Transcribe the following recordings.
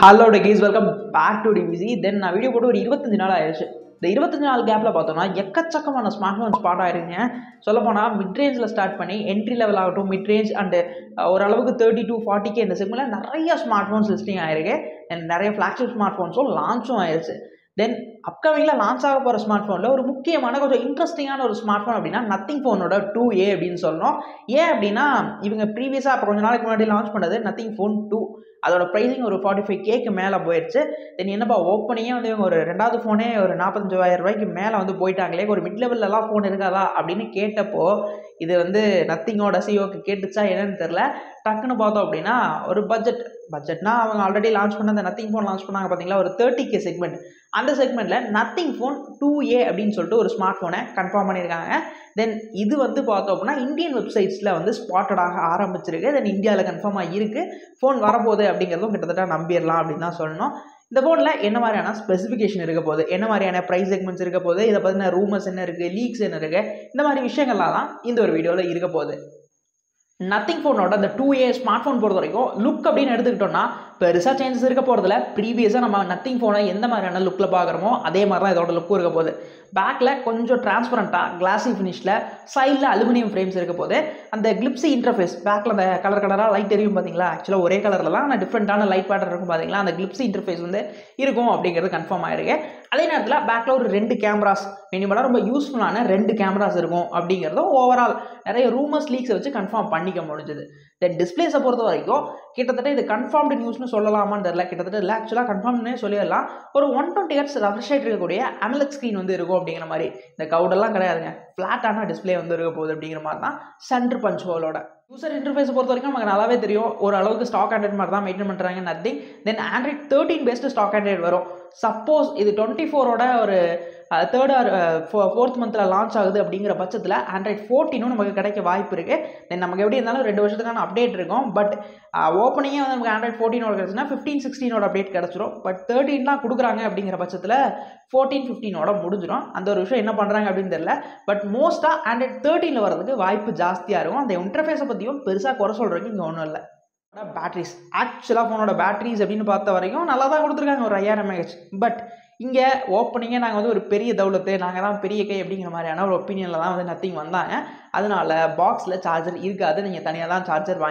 Hello techies, welcome back to TVC. Then நான் video போட்டு ஒரு 25 நாள் ஆயிடுச்சு. இந்த 25 நாள் கேப்பில் பார்த்தோன்னா எக்கச்சக்கமான ஸ்மார்ட் ஃபோன் ஸ்பாட் ஆயிருங்க. சொல்லப்போனால் மிட் ரேஞ்சில் ஸ்டார்ட் பண்ணி என்ட்ரி லெவல் ஆகட்டும், மிட் ரேஞ்ச் அண்டு ஓரளவுக்கு 30 to 40K இந்த செக்மெண்ட்டில் நிறைய ஸ்மார்ட் ஃபோன்ஸ் லிஸ்டிங் ஆயிருக்கு. அண்ட் நிறைய ஃப்ளாக்ஷிப் ஸ்மார்ட் ஃபோன்ஸும் லான்ச்சும் ஆயிடுச்சு. தென் அப்கமிங்கில் லான்ச் ஆக போகிற ஸ்மார்ட் ஃபோனில் ஒரு முக்கியமான கொஞ்சம் இன்ட்ரெஸ்டிங்கான ஒரு ஸ்மார்ட் ஃபோன் அப்படின்னா நத்திங் ஃபோனோட 2A அப்படின்னு சொல்லணும். ஏன் அப்படின்னா இவங்க ப்ரீவியஸாக அப்போ கொஞ்சம் நாளைக்கு முன்னாடி லான்ச் பண்ணது நத்திங் ஃபோன் 2. அதோட ப்ரைஸிங் ஒரு 45Kக்கு மேலே போயிடுச்சு. தென் என்னப்பா ஓப்பனிங்கே வந்து இவங்க ஒரு ரெண்டாவது ஃபோனே ஒரு 45,000 ரூபாய்க்கு மேலே வந்து போயிட்டாங்களே, ஒரு மிட் லெவல்லலாம் ஃபோன் இருக்காதா அப்படின்னு கேட்டப்போ இது வந்து நத்திங்கோட சிஓக்கு கேட்டுச்சா என்னன்னு தெரில. டக்குன்னு பார்த்தோம் அப்படின்னா ஒரு பட்ஜெட்னா அவங்க ஆல்ரெடி லான்ச் பண்ண அந்த நத்திங் ஃபோன் லான்ச் பண்ணாங்க பார்த்தீங்களா, ஒரு 30K செக்மெண்ட். அந்த செக்மெண்ட்டில் நத்திங் ஃபோன் 2A அப்படின்னு சொல்லிட்டு ஒரு ஸ்மார்ட் ஃபோனை கன்ஃபார்ம் பண்ணியிருக்காங்க. தென் இது வந்து பார்த்தோம் அப்படின்னா இந்தியன் வெப்சைட்ஸில் வந்து ஸ்பாட்டடாக ஆரம்பிச்சிருக்கு. தென் இந்தியாவில் கன்ஃபார்மாக இருக்குது ஃபோன் வரப்போகுது அப்படிங்கிறதும் கிட்டத்தட்ட நம்பிடலாம் அப்படின்னு தான் சொல்லணும். இந்த ஃபோனில் என்ன மாதிரியான ஸ்பெசிஃபிகேஷன் இருக்க போகுது, என்ன மாதிரியான ப்ரைஸ் செக்மெண்ட்ஸ் இருக்க போகுது, இதை பற்றின ரூமர்ஸ் என்ன இருக்குது, லீக்ஸ் என்ன இருக்குது, இந்த மாதிரி விஷயங்கள்லாம் தான் இந்த ஒரு வீடியோவில் இருக்க போகுது. நத்திங் ஃபோனோட அந்த 2A ஸ்மார்ட் ஃபோன் பொறுத்த வரைக்கும் லுக் அப்படின்னு எடுத்துக்கிட்டோம்னா பெருசாக சேஞ்சஸ் இருக்க போகிறதுல. ப்ரீவியஸாக நம்ம நத்திங் ஃபோனை எந்த மாதிரியான லுக்கில் பார்க்குறோமோ அதே மாதிரி தான் இதோட லுக்கும் இருக்க போகுது. பேக்கில் கொஞ்சம் டிரான்ஸ்பரண்ட்டாக கிளாஸி ஃபினிஷில், சைடில் அலுமினியம் ஃப்ரேம்ஸ் இருக்க போது. அந்த கிளிப்ஸி இன்டர்ஃபேஸ் பேக்கில் அந்த கலராக லைட் தெரியும் பார்த்தீங்களா, ஆக்சுவலாக ஒரே கலரில் தான் ஆனால் டிஃப்ரெண்ட்டான லைட் பேட்டர் இருக்கும் பார்த்தீங்களா, அந்த கிளிப்ஸி இன்டர்ஃபேஸ் வந்து இருக்கும் அப்படிங்கிறது கன்ஃபார்ம் ஆயிருக்கு. அதே நேரத்தில் பேக்கில் ஒரு 2 கேமராஸ் மினிமலாக ரொம்ப யூஸ்ஃபுல்லான 2 கேமராஸ் இருக்கும் அப்படிங்கிறதும் ஓவரால் நிறைய ரூமர்ஸ் லீக்ஸை வச்சு கன்ஃபார்ம் பண்ணிக்க முடிஞ்சுது. தென் டிஸ்பிளேஸை பொறுத்த வரைக்கும் கிட்டத்தட்ட இது கன்ஃபார்ம்டு நியூஸ்னு சொல்லலாமான்னு தெரியல. கிட்டத்தட்ட இல்லை, ஆக்சுவலாக கன்ஃபார்ம்னே சொல்லிடலாம். ஒரு 120Hz ரெஃப்ரெஷ் ரேட் இருக்கக்கூடிய AMOLED ஸ்க்ரீன் வந்து இருக்கும் அப்படிங்கிற மாதிரி. இந்த கவுடெல்லாம் கிடையாதுங்க, ஃப்ளாட்டான டிஸ்பிளே வந்து இருக்க போகுது அப்படிங்கிற மாதிரி தான் சென்டர் பஞ்ச் ஹோலோட யூசர் இன்டர்ஃபேஸை பொறுத்த வரைக்கும் நமக்கு நல்லாவே தெரியும். ஓரளவுக்கு ஸ்டாக் ஆண்ட்ராய்ட் மாதிரி தான் மெயின்டைன் பண்ணுறாங்க நத்திங். தென் Android 13 பேஸ்டு ஸ்டாக் ஆண்ட்ராய்ட் வரும். சப்போஸ் இது 24ஓட ஒரு தேர்ட் ஆர் ஃபோர்த் மந்தில் லான்ச் ஆகுது அப்படிங்கிற பட்சத்தில் Android 14 நமக்கு கிடைக்க வாய்ப்பு இருக்குது. தென் நமக்கு எப்படி இருந்தாலும் 2 வருஷத்துக்கான அப்டேட் இருக்கும். பட் ஓப்பனிங்கே வந்து நமக்கு Android 14 கிடச்சுன்னா 15, 16 அப்டேட் கிடச்சிரும். பட் 13 தான் கொடுக்குறாங்க அப்படிங்கிற பட்சத்தில் 14, 15 முடிஞ்சிடும். அந்த ஒரு விஷயம் என்ன பண்ணுறாங்க அப்படின்னு தெரியல. பட் மோஸ்ட்டாக Android 13 வரதுக்கு வாய்ப்பு ஜாஸ்தியாக இருக்கும். அந்த இன்டர்ஃபேஸை பற்றியும் பெருசாக குறை சொல்கிறதுக்கு இங்கே ஒன்றும் இல்லை. பேட்டரிஸ், ஆக்சுவலாக ஃபோனோட பேட்டரிஸ் அப்படின்னு பார்த்த வரைக்கும் நல்லா தான் கொடுத்துருக்காங்க, ஒரு 5000 mAh. பட் இங்கே ஓப்பனிங்கே நாங்கள் வந்து ஒரு பெரிய தௌலத்து, நாங்கள் தான் பெரிய கை அப்படிங்கிற மாதிரியான ஒரு ஒப்பீனியனில் தான் வந்து நத்திங் வந்தாங்க. அதனால பாக்ஸில் சார்ஜர் இருக்காது, நீங்கள் தனியாக தான் சார்ஜர்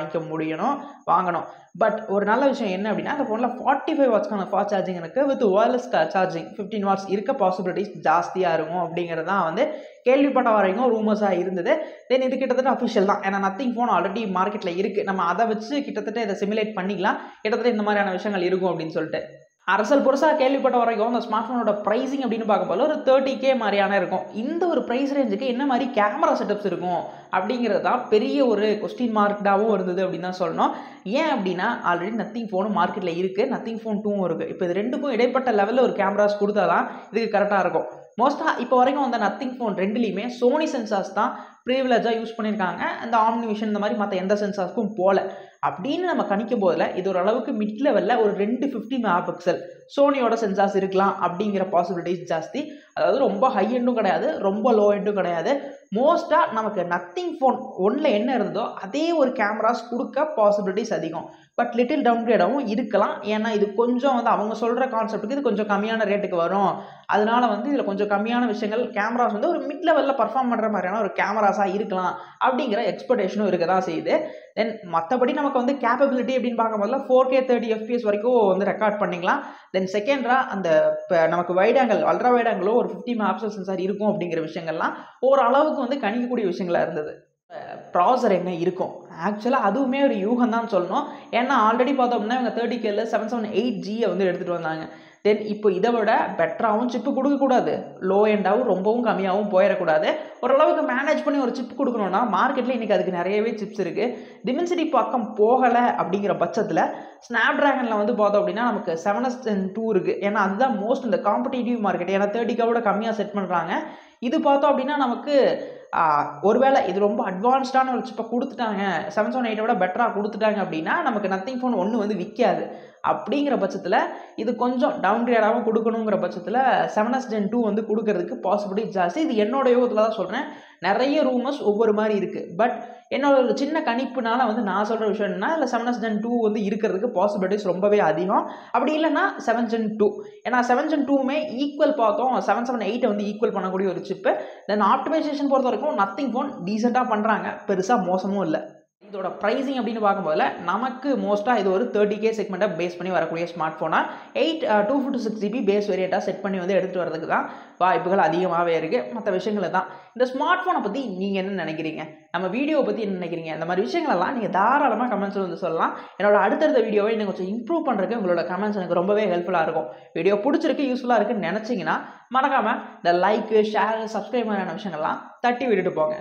வாங்கணும். பட் ஒரு நல்ல விஷயம் என்ன அப்படின்னா அந்த ஃபோனில் 45 வாட்ஸ்க்கான ஃபாஸ்ட் சார்ஜிங் இருக்குது. வித் ஒயர்லெஸ் சார்ஜிங் 15 வாட்ஸ் இருக்க பாசிபிலிட்டிஸ் ஜாஸ்தியாக இருக்கும் அப்படிங்கிறது தான் வந்து கேள்விப்பட்ட வரைக்கும் ரூமர்ஸாக இருந்தது. தென் இது கிட்டத்தட்ட அஃபிஷியல் தான். ஏன்னா நத்திங் ஃபோன் ஆல்ரெடி மார்க்கெட்டில் இருக்குது. நம்ம அதை வச்சு கிட்டத்தட்ட இதை சிமுலேட் பண்ணிக்கலாம். கிட்டத்தட்ட இந்த மாதிரியான விஷயங்கள் இருக்கும் அப்படின்னு சொல்லிட்டு அரசல் புதுசாக கேள்விப்பட்ட வரைக்கும் அந்த ஸ்மார்ட் ஃபோனோட ப்ரைஸிங் அப்படின்னு பார்க்கும்போது ஒரு 30K மாதிரியான இருக்கும். இந்த ஒரு ப்ரைஸ் ரேஞ்சுக்கு என்ன மாதிரி கேமரா செட்டப்ஸ் இருக்கும் அப்படிங்கிறது தான் பெரிய ஒரு கொஸ்டின் மார்க்டாகவும் இருந்தது அப்படின்னு தான் சொல்லணும். ஏன் அப்படின்னா ஆல்ரெடி நத்திங் ஃபோனும் மார்க்கெட்டில் இருக்குது, நத்திங் ஃபோன் 2வும் இருக்குது. இப்போ இது ரெண்டுக்கும் இடைப்பட்ட லெவலில் ஒரு கேமராஸ் கொடுத்தா தான் இதுக்கு கரெக்டாக இருக்கும். மோஸ்ட்டாக இப்போ வரைக்கும் அந்த நத்திங் ஃபோன் 2லேயுமே சோனி சென்சார்ஸ் தான் ப்ரிவிலேஜாக யூஸ் பண்ணியிருக்காங்க. அந்த ஆம்னிவிஷன் இந்த மாதிரி மற்ற எந்த சென்சார்ஸ்க்கும் போகல அப்படின்னு நம்ம கணிக்கும் போதில் இது ஒரு அளவுக்கு மிட் லெவலில் ஒரு 250 MP சோனியோட சென்சார்ஸ் இருக்கலாம் அப்படிங்கிற பாசிபிலிட்டிஸ் ஜாஸ்தி. அதாவது ரொம்ப ஹை எண்டும் கிடையாது, ரொம்ப லோ எண்டும் கிடையாது. மோஸ்ட்டாக நமக்கு நத்திங் ஃபோன் 1ல் என்ன இருந்ததோ அதே ஒரு கேமராஸ் கொடுக்க பாசிபிலிட்டிஸ் அதிகம். பட் லிட்டில் டவுன்கிரேடாகவும் இருக்கலாம். ஏன்னா இது கொஞ்சம் வந்து அவங்க சொல்கிற கான்செப்ட்டுக்கு இது கொஞ்சம் கம்மியான ரேட்டுக்கு வரும். அதனால வந்து இதில் கொஞ்சம் கம்மியான விஷயங்கள் கேமராஸ் வந்து ஒரு மிட் லெவலில் பர்ஃபார்ம் பண்ணுற மாதிரியான ஒரு கேமராஸாக இருக்கலாம் அப்படிங்கிற எக்ஸ்பெக்டேஷனும் இருக்க தான் செய்யுது. தென் மற்றபடி நமக்கு வந்து கேப்பபிலிட்டி அப்படின்னு பார்க்கும்போதுல 4K 30 FPS வரைக்கும் வந்து ரெக்கார்ட் பண்ணிக்கலாம். தென் செகண்டராக அந்த நமக்கு வைட் ஆங்கிள், அல்ட்ரா வைட் ஆங்கிளோ ஒரு 50 MP சென்சார் இருக்கும் அப்படிங்கிற விஷயங்கள்லாம் ஓரளவுக்கு வந்து கணிக்கக்கூடிய விஷயங்களாக இருந்தது. ப்ராசர் என்ன இருக்கும், ஆக்சுவலாக அதுவுமே ஒரு யூகம் தான் சொல்லணும். ஏன்னா ஆல்ரெடி பார்த்தோம் அப்படின்னா இவங்க 30Kல 778G வந்து எடுத்துகிட்டு வந்தாங்க. தென் இப்போ இதை விட பெட்டராகவும் சிப்பு கொடுக்கக்கூடாது, லோ எண்டாகவும் ரொம்பவும் கம்மியாகவும் போயிடக்கூடாது. ஓரளவுக்கு மேனேஜ் பண்ணி ஒரு சிப் கொடுக்கணும்னா மார்க்கெட்டில் இன்றைக்கி அதுக்கு நிறையவே சிப்ஸ் இருக்குது. டிமென்சிட்டி பக்கம் போகலை அப்படிங்கிற பட்சத்தில் ஸ்னாப் ட்ராகனில் வந்து பார்த்தோம் அப்படின்னா நமக்கு 7S Gen 2 இருக்குது. ஏன்னா அதுதான் மோஸ்ட் இந்த காம்படிட்டிவ் மார்க்கெட். ஏன்னா 30K கம்மியாக செட் பண்ணுறாங்க. இது பார்த்தோம் அப்படின்னா நமக்கு ஒருவேளை இது ரொம்ப அட்வான்ஸ்டான ஒரு சிப்பை கொடுத்துட்டாங்க, 778 விட பெட்டராக கொடுத்துட்டாங்க அப்படின்னா நமக்கு நத்திங் ஃபோன் 1 வந்து விற்காது. அப்படிங்கிற பட்சத்தில் இது கொஞ்சம் டவுன் கிரேடாகவும் கொடுக்கணுங்கிற பட்சத்தில் 7s Gen 2 வந்து கொடுக்கறதுக்கு பாசிபிலிட்டி ஜாஸ்தி. இது என்னோட யோகத்தில் தான் சொல்கிறேன். நிறைய ரூமர்ஸ் ஒவ்வொரு மாதிரி இருக்குது. பட் என்னோட ஒரு சின்ன கணிப்புனால வந்து நான் சொல்கிற விஷயம் என்னன்னா, இல்லை 7s Gen 2 வந்து இருக்கிறதுக்கு பாசிபிலிட்டிஸ் ரொம்பவே அதிகம். அப்படி இல்லைன்னா 7 Gen 2, ஏன்னா 7 Gen 2மே ஈக்குவல் பார்த்தோம், 778 வந்து ஈக்குவல் பண்ணக்கூடிய ஒரு சிப்பு. தென் ஆப்டிமைசேஷன் பொறுத்த வரைக்கும் நத்திங் ஃபோன் டீசெண்டாக பண்ணுறாங்க, பெருசாக மோசமும் இல்லை. இதோட ப்ரைஸிங் அப்படின்னு பார்க்கும்போது நமக்கு மோஸ்ட்டாக இது ஒரு 30K செக்மெண்ட்டை பேஸ் பண்ணி வரக்கூடிய ஸ்மார்ட் ஃபோனாக 256GB பேஸ் வேரியண்ட்டாக செட் பண்ணி வந்து எடுத்துகிட்டு வரதுக்கு தான் வாய்ப்புகள் அதிகமாகவே இருக்குது. மற்ற விஷயங்களை தான் இந்த ஸ்மார்ட் ஃபோனை பற்றி நீங்கள் என்ன நினைக்கிறீங்க, நம்ம வீடியோவை பற்றி என்ன நினைக்கிறீங்க, இந்த மாதிரி விஷயங்களெல்லாம் நீங்கள் தாராளமாக கமெண்ட்ஸில் வந்து சொல்லலாம். என்னோட அடுத்தடுத்த வீடியோவை இன்னும் கொஞ்சம் இம்ப்ரூவ் பண்ணுறதுக்கு உங்களோட கமெண்ட்ஸ் எனக்கு ரொம்பவே ஹெல்ப்ஃபுல்லாக இருக்கும். வீடியோ பிடிச்சிருக்கு, யூஸ்ஃபுல்லாக இருக்குன்னு நினச்சிங்கன்னா மறக்காமல் இந்த லைக்கு, ஷேர், சப்ஸ்கிரைப் மாதிரியான விஷயங்கள்லாம் தட்டி விட்டுட்டு போங்க.